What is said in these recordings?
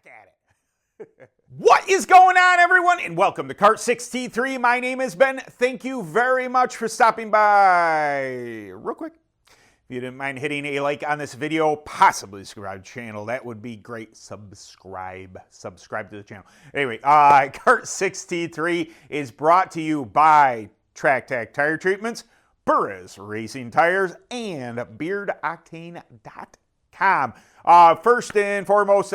back at it. What is going on, everyone? And welcome to Kart 63. My name is Ben. Thank you very much for stopping by. Real quick, if you didn't mind hitting a like on this video, possibly subscribe to the channel, that would be great. Subscribe to the channel. Anyway, Kart 63 is brought to you by TrackTac Tire Treatments, Burris Racinv Tires, and BeardOctane.com. First and foremost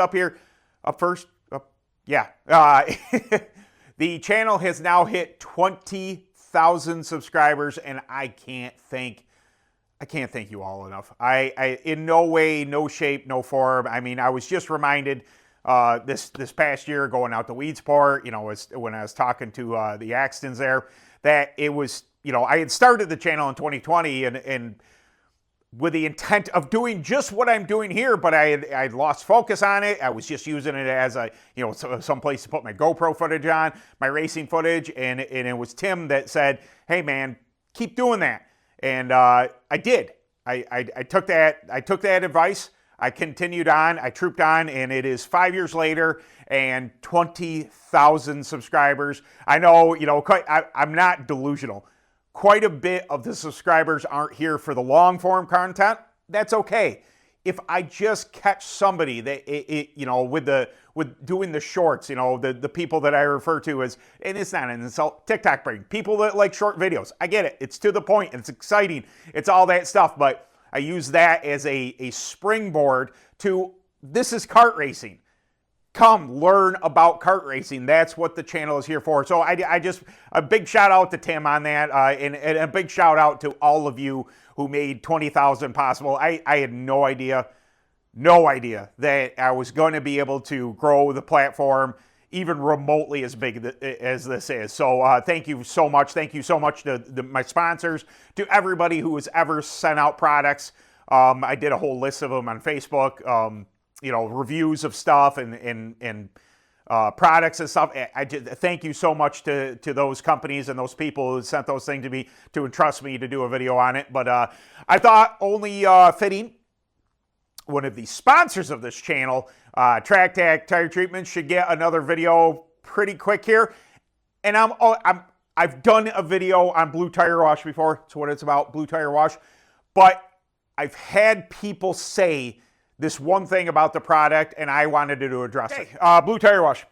the channel has now hit 20,000 subscribers, and I can't thank you all enough. I in no way, no shape, no form. I mean, I was just reminded this past year going out to Weedsport, when I was talking to the Axtons there, that it was, I had started the channel in 2020 and with the intent of doing just what I'm doing here, but I lost focus on it. I was just using it as a, some place to put my GoPro footage on, my racing footage, and it was Tim that said, hey man, keep doing that. And I did. I took that advice. I continued on, I trooped on, and it is 5 years later and 20,000 subscribers. I know, I'm not delusional. Quite a bit of the subscribers aren't here for the long form content. That's okay. If I just catch somebody that with doing the shorts, the people that I refer to as, and it's not an insult, TikTok brain, people that like short videos. I get it. It's to the point. It's exciting. It's all that stuff. But I use that as a springboard to, this is kart racing. Come learn about kart racing. That's what the channel is here for. So I just, a big shout out to Tim on that, and a big shout out to all of you who made 20,000 possible. I had no idea that I was going to be able to grow the platform even remotely as big as this is. So thank you so much. Thank you so much to my sponsors, to everybody who has ever sent out products. I did a whole list of them on Facebook. Reviews of stuff and products and stuff. I just thank you so much to those companies and those people who sent those things to me to entrust me to do a video on it. But I thought only fitting one of the sponsors of this channel, TrackTac Tire Treatments, should get another video pretty quick here. And I've done a video on blue tire wash before. That's what it's about, blue tire wash. But I've had people say this one thing about the product, and I wanted to address it. Blue tire wash.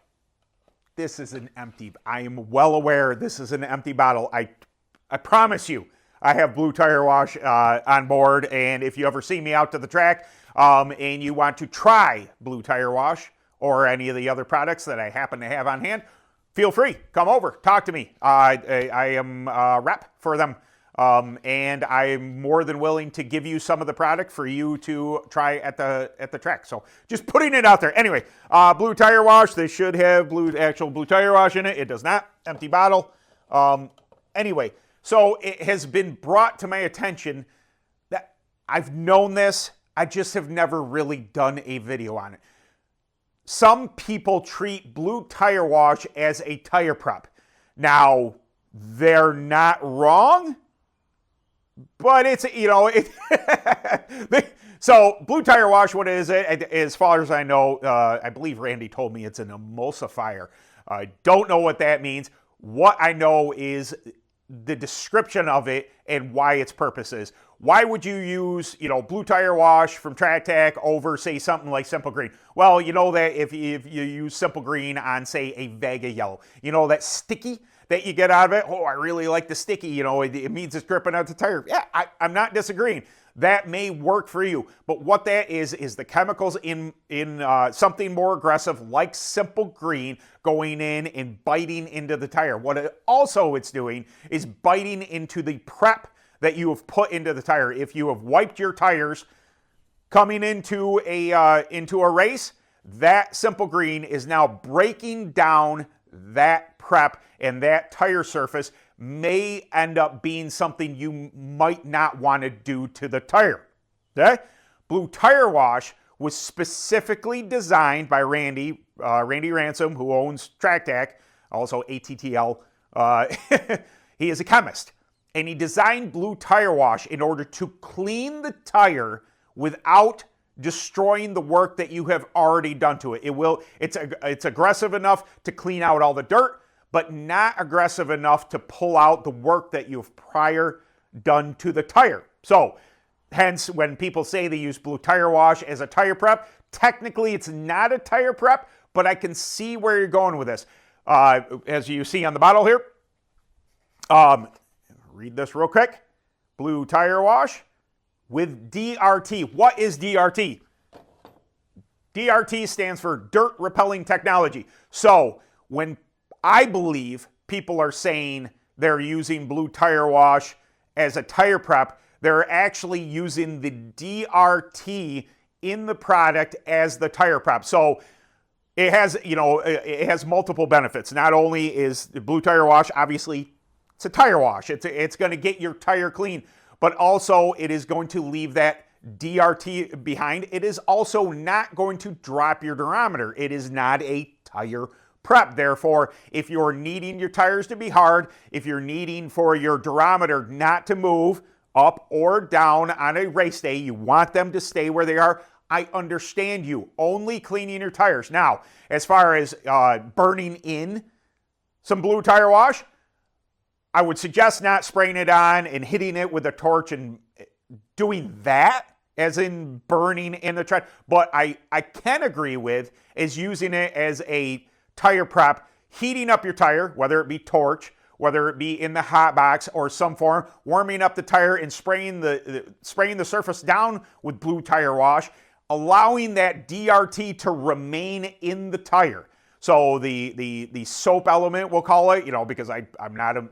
This is an empty, I am well aware this is an empty bottle. I promise you, I have blue tire wash on board, and if you ever see me out to the track and you want to try blue tire wash or any of the other products that I happen to have on hand, feel free, come over, talk to me. I am a rep for them. And I'm more than willing to give you some of the product for you to try at the track. So just putting it out there. Anyway, blue tire wash. They should have actual blue tire wash in it. It does not. Empty bottle. Anyway, so it has been brought to my attention that I've known this. I just have never really done a video on it. Some people treat blue tire wash as a tire prep. Now, they're not wrong. But it's, so blue tire wash, what is it? As far as I know, I believe Randy told me it's an emulsifier. I don't know what that means. What I know is the description of it and why its purpose is. Why would you use, blue tire wash from TrackTac over, say, something like Simple Green? Well, you know that if you use Simple Green on, say, a Vega Yellow, that sticky that you get out of it. Oh, I really like the sticky, it means it's gripping out the tire. Yeah, I'm not disagreeing. That may work for you, but what that is the chemicals in something more aggressive like Simple Green going in and biting into the tire. What it's doing is biting into the prep that you have put into the tire. If you have wiped your tires coming into a race, that Simple Green is now breaking down that prep, and that tire surface may end up being something you might not want to do to the tire. Okay? Blue tire wash was specifically designed by Randy Racinv, who owns TrackTac, also ATTL. He is a chemist, and he designed blue tire wash in order to clean the tire without destroying the work that you have already done to it. It's aggressive enough to clean out all the dirt, but not aggressive enough to pull out the work that you've prior done to the tire. So hence, when people say they use blue tire wash as a tire prep, technically it's not a tire prep, but I can see where you're going with this. As you see on the bottle here, read this real quick. Blue tire wash with DRT. What is DRT? DRT stands for dirt repelling technology. So when I believe people are saying they're using blue tire wash as a tire prep, they're actually using the DRT in the product as the tire prep. So it has multiple benefits. Not only is the blue tire wash, obviously, it's a tire wash. It's going to get your tire clean, but also it is going to leave that DRT behind. It is also not going to drop your durometer. It is not a tire prep. Therefore, if you're needing your tires to be hard, if you're needing for your durometer not to move up or down on a race day, you want them to stay where they are, I understand you. Only cleaning your tires. Now, as far as burning in some blue tire wash, I would suggest not spraying it on and hitting it with a torch and doing that, as in burning in the tread. But I can agree with is using it as a tire prep, heating up your tire, whether it be torch, whether it be in the hot box or some form, warming up the tire and spraying the surface down with blue tire wash, allowing that DRT to remain in the tire. So the soap element, we'll call it, because I'm not a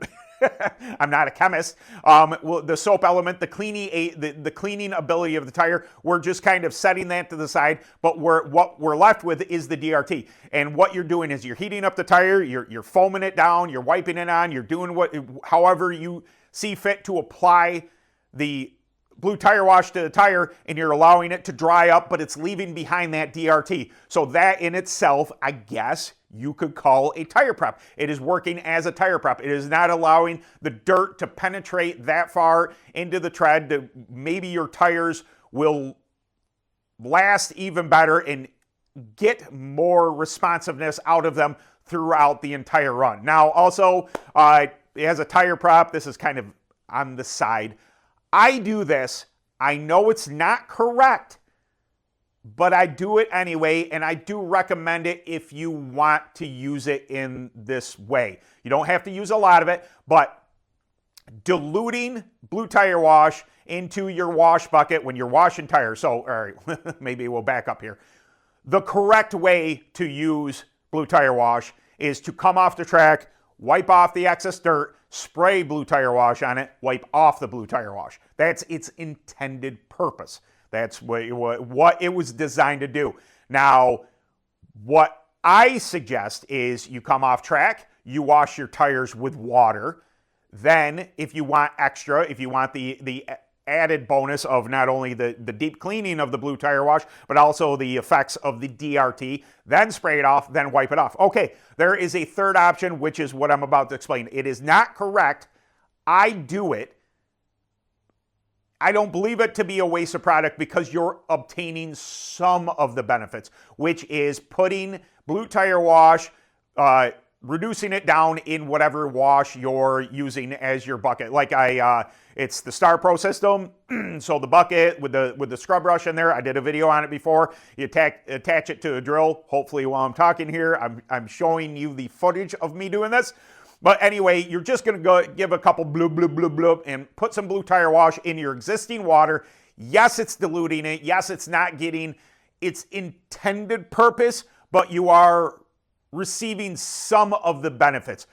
I'm not a chemist. The soap element, the cleaning ability of the tire, we're just kind of setting that to the side. But what we're left with is the DRT. And what you're doing is you're heating up the tire, you're foaming it down, you're wiping it on, you're doing however you see fit to apply the blue tire wash to the tire, and you're allowing it to dry up, but it's leaving behind that DRT. So that in itself, I guess you could call a tire prep. It is working as a tire prep. It is not allowing the dirt to penetrate that far into the tread. Maybe your tires will last even better and get more responsiveness out of them throughout the entire run. Now, also, as a tire prep, this is kind of on the side. I do this. I know it's not correct, but I do it anyway, and I do recommend it if you want to use it in this way. You don't have to use a lot of it, but diluting blue tire wash into your wash bucket when you're washing tires. So, all right, maybe we'll back up here. The correct way to use blue tire wash is to come off the track, wipe off the excess dirt, spray blue tire wash on it, wipe off the blue tire wash. That's its intended purpose. That's what it was designed to do. Now, what I suggest is you come off track, you wash your tires with water. Then, if you want extra, if you want the added bonus of not only the deep cleaning of the blue tire wash, but also the effects of the DRT, then spray it off, then wipe it off. Okay, there is a third option, which is what I'm about to explain. It is not correct. I do it. I don't believe it to be a waste of product because you're obtaining some of the benefits, which is putting blue tire wash, reducing it down in whatever wash you're using as your bucket. Like it's the Star Pro system. So the bucket with the scrub brush in there, I did a video on it before. You attach it to a drill. Hopefully while I'm talking here, I'm showing you the footage of me doing this. But anyway, you're just going to go give a couple bloop, bloop, bloop, bloop, and put some blue tire wash in your existing water. Yes, it's diluting it. Yes, it's not getting its intended purpose, but you are receiving some of the benefits.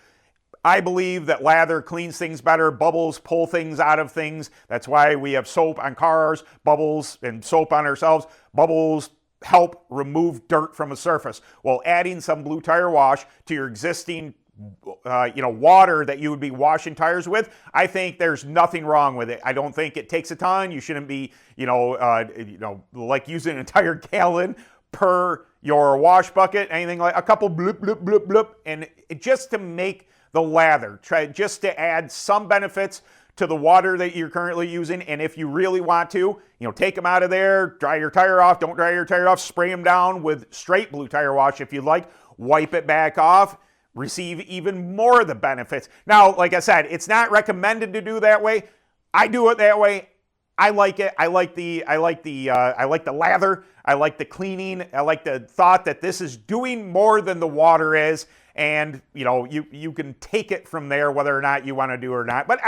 I believe that lather cleans things better. Bubbles pull things out of things. That's why we have soap on cars, bubbles, and soap on ourselves. Bubbles help remove dirt from a surface. Well, adding some blue tire wash to your existing water that you would be washing tires with, I think there's nothing wrong with it. I don't think it takes a ton. You shouldn't be, like using an entire gallon per your wash bucket, anything like a couple bloop, bloop, bloop, bloop, and just to make the lather, just to add some benefits to the water that you're currently using. And if you really want to, take them out of there, dry your tire off, don't dry your tire off, spray them down with straight blue tire wash if you'd like, wipe it back off, receive even more of the benefits. Now, like I said, it's not recommended to do that way. I do it that way. I like it. I like the lather. I like the cleaning. I like the thought that this is doing more than the water is, and you can take it from there whether or not you want to do it or not. But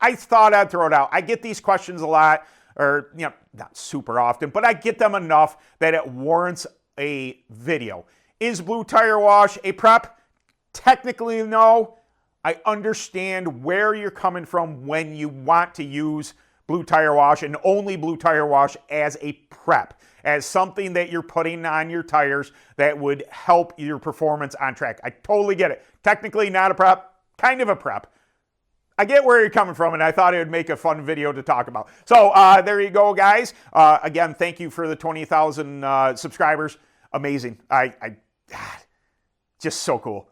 I thought I'd throw it out. I get these questions a lot, or not super often, but I get them enough that it warrants a video. Is blue tire wash a prep? Technically, no. I understand where you're coming from when you want to use blue tire wash and only blue tire wash as a prep, as something that you're putting on your tires that would help your performance on track. I totally get it. Technically not a prep, kind of a prep. I get where you're coming from, and I thought it would make a fun video to talk about. So there you go, guys. Again, thank you for the 20,000 subscribers. Amazing. Just so cool.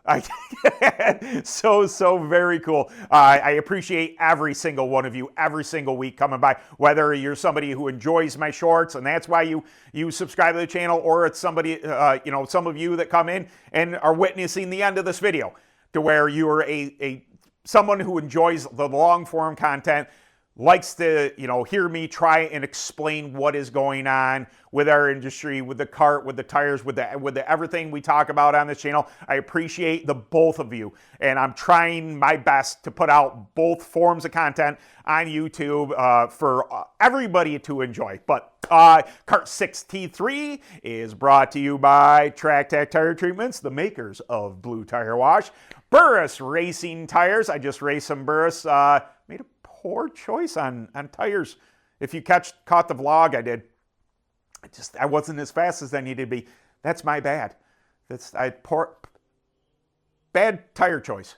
So very cool. I appreciate every single one of you every single week coming by, whether you're somebody who enjoys my shorts and that's why you subscribe to the channel, or it's somebody, some of you that come in and are witnessing the end of this video to where you're someone who enjoys the long form content, likes to, hear me try and explain what is going on with our industry, with the cart, with the tires, with the everything we talk about on this channel. I appreciate the both of you, and I'm trying my best to put out both forms of content on YouTube for everybody to enjoy. But Kart 6T3 is brought to you by Track Tech Tire Treatments, the makers of blue tire wash. Burris Racing tires. I just raced some Burris. Made a poor choice on tires. If you caught the vlog I did, I wasn't as fast as I needed to be. That's my bad. Bad tire choice.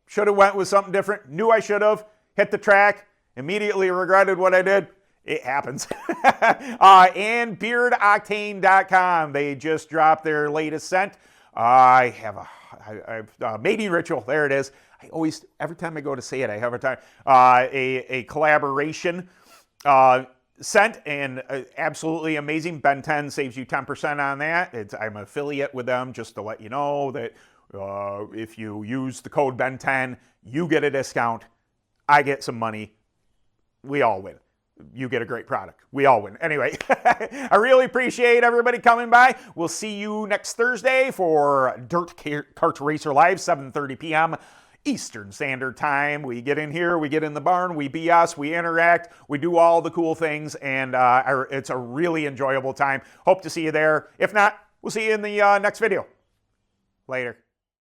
Should have went with something different. Knew I should have. Hit the track. Immediately regretted what I did. It happens. And beardoctane.com. They just dropped their latest scent. I have mating ritual. There it is. Every time I go to say it, I have a collaboration scent, and absolutely amazing. Ben 10 saves you 10% on that. I'm an affiliate with them, just to let you know that if you use the code Ben 10, you get a discount. I get some money. We all win. You get a great product. We all win. Anyway, I really appreciate everybody coming by. We'll see you next Thursday for Dirt Kart Racer Live, 7:30 p.m. Eastern Standard Time. We get in here, we get in the barn, we BS, we interact, we do all the cool things, and it's a really enjoyable time. Hope to see you there. If not, we'll see you in the next video. Later.